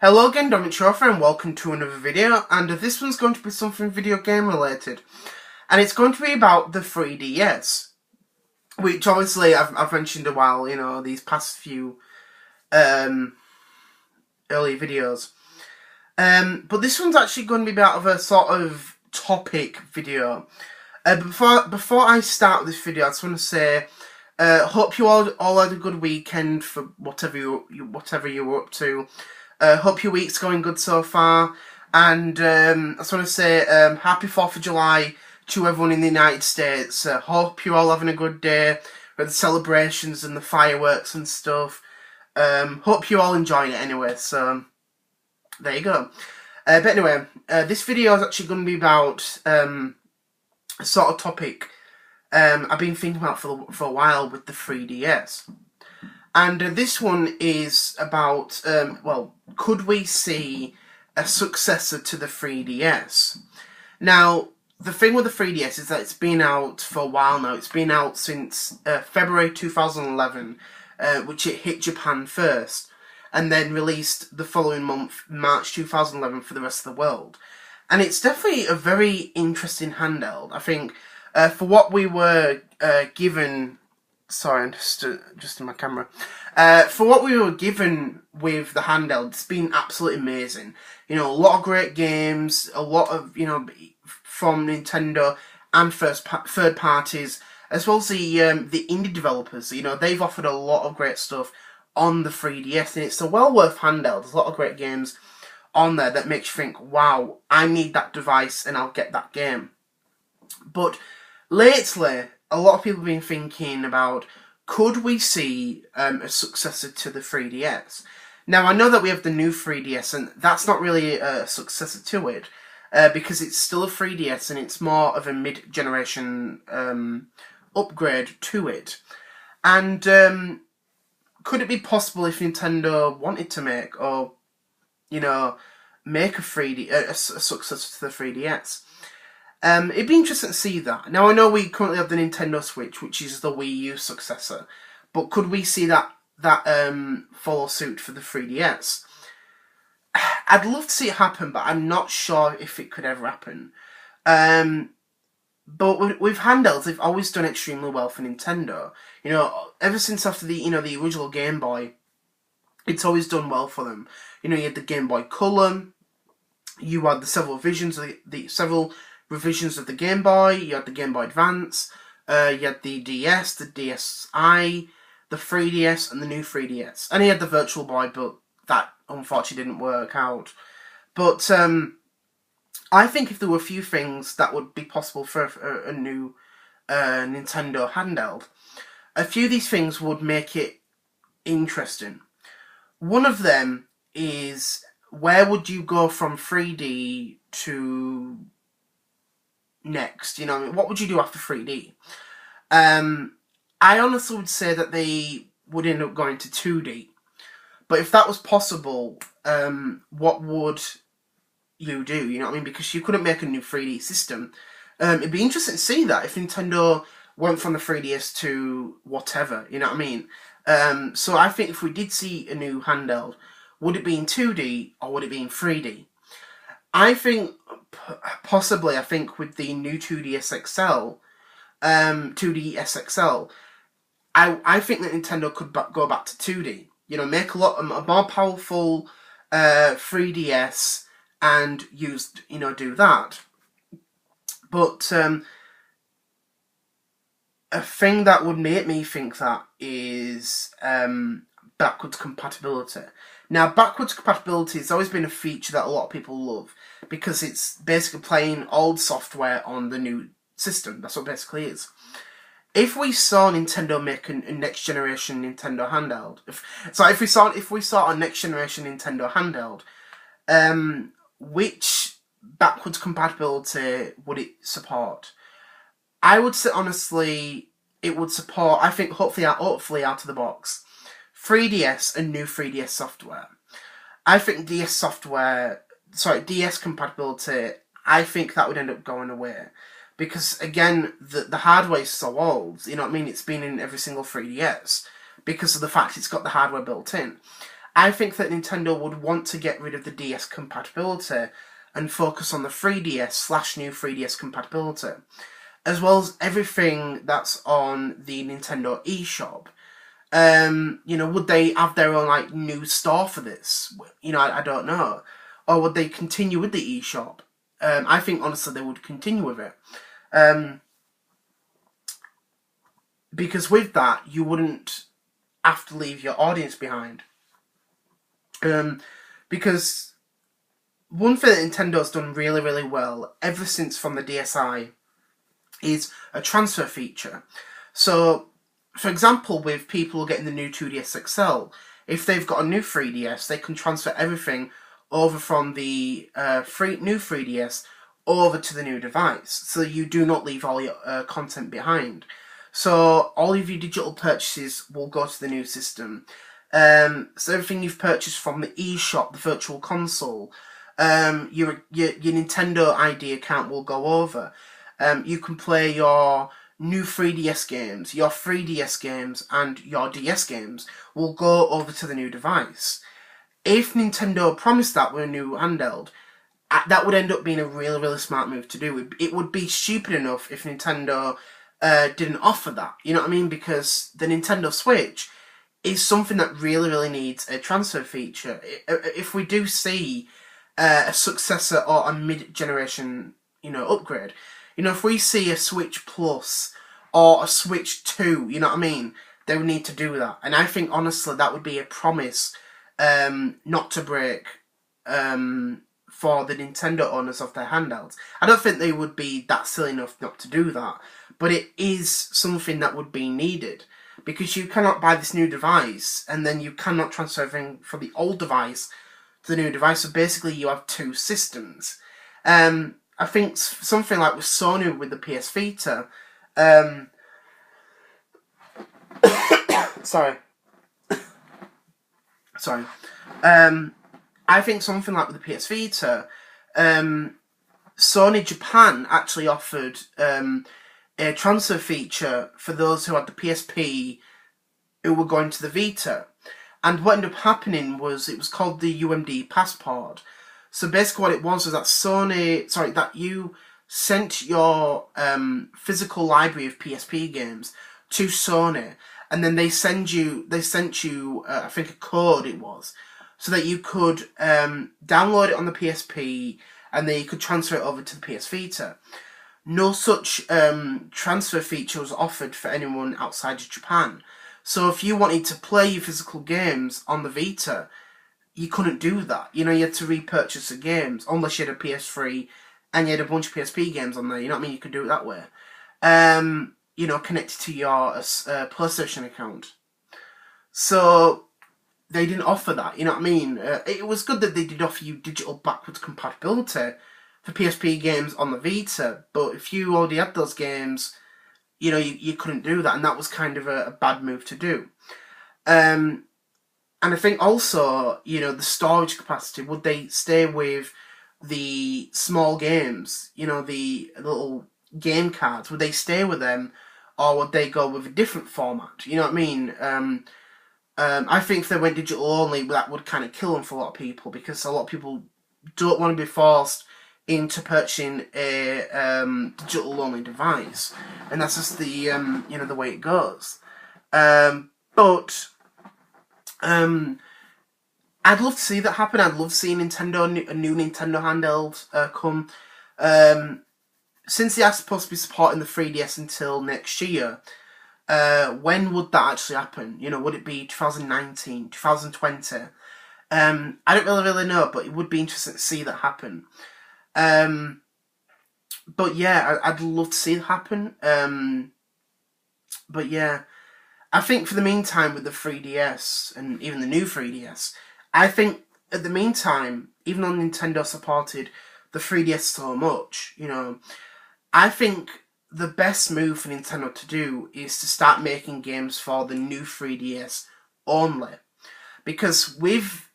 Hello again, Dominic Chauffeur, and welcome to another video, and this one's going to be something video game related, and it's going to be about the 3DS, which obviously I've mentioned a while, these past few early videos, but this one's actually going to be about a sort of topic video. Before I start this video, I just want to say, hope you all had a good weekend for whatever you were up to. Hope your week's going good so far, and I just want to say happy 4th of July to everyone in the United States. Hope you're all having a good day with the celebrations and the fireworks and stuff. Hope you're all enjoying it anyway, so there you go. But anyway, this video is actually going to be about a sort of topic I've been thinking about for a while with the 3DS. And this one is about, could we see a successor to the 3DS? Now, the thing with the 3DS is that it's been out for a while now. It's been out since February 2011, which it hit Japan first, and then released the following month, March 2011, for the rest of the world. And it's definitely a very interesting handheld. I think for what we were given... Sorry, I'm just in my camera. For what we were given with the handheld, it's been absolutely amazing. A lot of great games, a lot of, from Nintendo and third parties, as well as the indie developers. They've offered a lot of great stuff on the 3DS, and it's a well worth handheld. There's a lot of great games on there that makes you think, wow, I need that device and I'll get that game. But lately, a lot of people have been thinking about, could we see a successor to the 3DS? Now, I know that we have the new 3DS, and that's not really a successor to it, because it's still a 3DS, and it's more of a mid-generation upgrade to it. And could it be possible if Nintendo wanted to make, or, make a successor to the 3DS? It'd be interesting to see that. Now, I know we currently have the Nintendo Switch, which is the Wii U successor, but could we see that follow suit for the 3DS? I'd love to see it happen, but I'm not sure if it could ever happen. But with handhelds, they've always done extremely well for Nintendo. Ever since after the the original Game Boy, it's always done well for them. You had the Game Boy Color, you had the several revisions of the Game Boy, you had the Game Boy Advance, you had the DS, the DSi, the 3DS, and the new 3DS. And you had the Virtual Boy, but that unfortunately didn't work out. But I think if there were a few things that would be possible for a new Nintendo handheld, a few of these things would make it interesting. One of them is, where would you go from 3D to next? What would you do after 3D? I honestly would say that they would end up going to 2D. But if that was possible, what would you do? Because you couldn't make a new 3D system. It'd be interesting to see that if Nintendo went from the 3DS to whatever, So I think if we did see a new handheld, would it be in 2D or would it be in 3D? I think possibly. I think with the new 2DS XL, I think that Nintendo could go back to 2D. Make a more powerful 3DS and do that. But a thing that would make me think that is backwards compatibility. Now, backwards compatibility has always been a feature that a lot of people love, because it's basically playing old software on the new system. That's what it basically is. If we saw Nintendo make a next generation Nintendo handheld, if we saw a next generation Nintendo handheld, which backwards compatibility would it support? I would say honestly, it would support, I think, hopefully out of the box, 3DS and new 3DS software. I think DS compatibility, I think that would end up going away. Because, again, the hardware is so old, It's been in every single 3DS. Because of the fact it's got the hardware built in. I think that Nintendo would want to get rid of the DS compatibility and focus on the 3DS / new 3DS compatibility, as well as everything that's on the Nintendo eShop. Would they have their own like new store for this? I don't know. Or would they continue with the eShop? I think honestly they would continue with it. Because with that, you wouldn't have to leave your audience behind. Because one thing that Nintendo's done really, really well ever since from the DSi is a transfer feature. So, for example, with people getting the new 2DS XL, if they've got a new 3DS, they can transfer everything over from the new 3DS over to the new device. So you do not leave all your content behind. So all of your digital purchases will go to the new system. So everything you've purchased from the eShop, the Virtual Console, your Nintendo ID account will go over. You can play your new 3DS games, your 3DS games, and your DS games will go over to the new device. If Nintendo promised that with a new handheld, that would end up being a really, really smart move to do. It would be stupid enough if Nintendo didn't offer that. You know what I mean? Because the Nintendo Switch is something that really, really needs a transfer feature. If we do see a successor or a mid-generation, upgrade, if we see a Switch Plus or a Switch 2, you know what I mean, they would need to do that. And I think, honestly, that would be a promise not to break for the Nintendo owners of their handhelds. I don't think they would be that silly enough not to do that, but it is something that would be needed, because you cannot buy this new device and then you cannot transfer everything from the old device to the new device, so basically you have two systems. I think something like with Sony with the PS Vita, sorry. I think something like with the PS Vita, Sony Japan actually offered a transfer feature for those who had the PSP who were going to the Vita. And what ended up happening was it was called the UMD Passport. So basically what it was that that you sent your physical library of PSP games to Sony, and then they sent you I think a code it was, so that you could download it on the PSP and then you could transfer it over to the PS Vita. No such transfer feature was offered for anyone outside of Japan. So if you wanted to play your physical games on the Vita, you couldn't do that. You had to repurchase the games, unless you had a PS3 and you had a bunch of PSP games on there. You know what I mean? You could do it that way. Connected to your PlayStation account. So they didn't offer that, you know what I mean? It was good that they did offer you digital backwards compatibility for PSP games on the Vita, but if you already had those games, you couldn't do that, and that was kind of a bad move to do. And I think also, the storage capacity, would they stay with the small games, the little game cards, would they stay with them, or would they go with a different format? You know what I mean? I think if they went digital only, that would kind of kill them for a lot of people, because a lot of people don't want to be forced into purchasing a digital only device, and that's just the the way it goes. But I'd love to see that happen. I'd love to see a new Nintendo handheld come. Since they are supposed to be supporting the 3DS until next year, when would that actually happen? Would it be 2019, 2020? I don't really know, but it would be interesting to see that happen. But yeah, I'd love to see it happen. But yeah, I think for the meantime with the 3DS and even the new 3DS, I think at the meantime, even though Nintendo supported the 3DS so much, I think the best move for Nintendo to do is to start making games for the new 3DS only, because with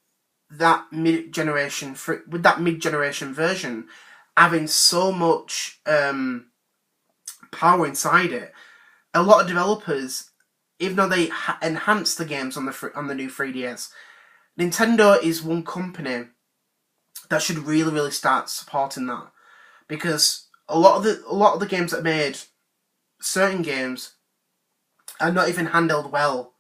that mid-generation version having so much power inside it, a lot of developers, even though they enhance the games on the new 3DS, Nintendo is one company that should really start supporting that, because a lot of the games that are made, certain games, are not even handled well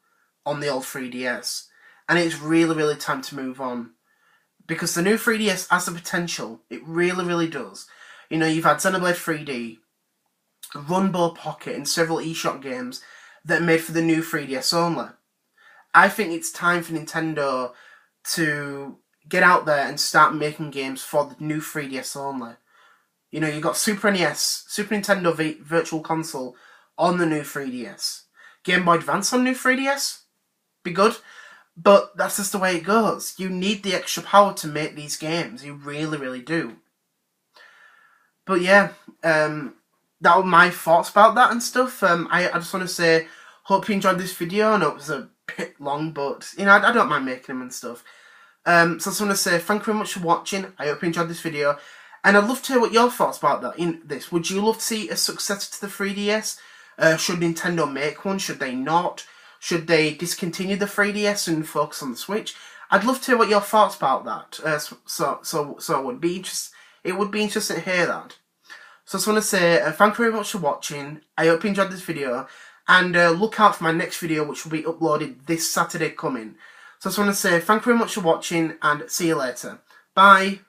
on the old 3DS, and it's really time to move on, because the new 3DS has the potential. It really does. You know, you've had Xenoblade 3D, Runbow Pocket, and several eShop games that are made for the new 3DS only. I think it's time for Nintendo to get out there and start making games for the new 3DS only. You know, you've got Super NES, Super Nintendo Virtual Console on the new 3DS. Game Boy Advance on new 3DS? Be good. But that's just the way it goes. You need the extra power to make these games. You really do. But yeah, that were my thoughts about that and stuff. I just want to say, hope you enjoyed this video. I know it was a bit long, but, you know, I don't mind making them and stuff. So I just want to say thank you very much for watching. I hope you enjoyed this video. And I'd love to hear what your thoughts about that in this. Would you love to see a successor to the 3DS? Should Nintendo make one? Should they not? Should they discontinue the 3DS and focus on the Switch? I'd love to hear what your thoughts about that. So it would be interesting to hear that. So I just want to say thank you very much for watching. I hope you enjoyed this video, and look out for my next video, which will be uploaded this Saturday coming. So I just want to say thank you very much for watching, and see you later. Bye.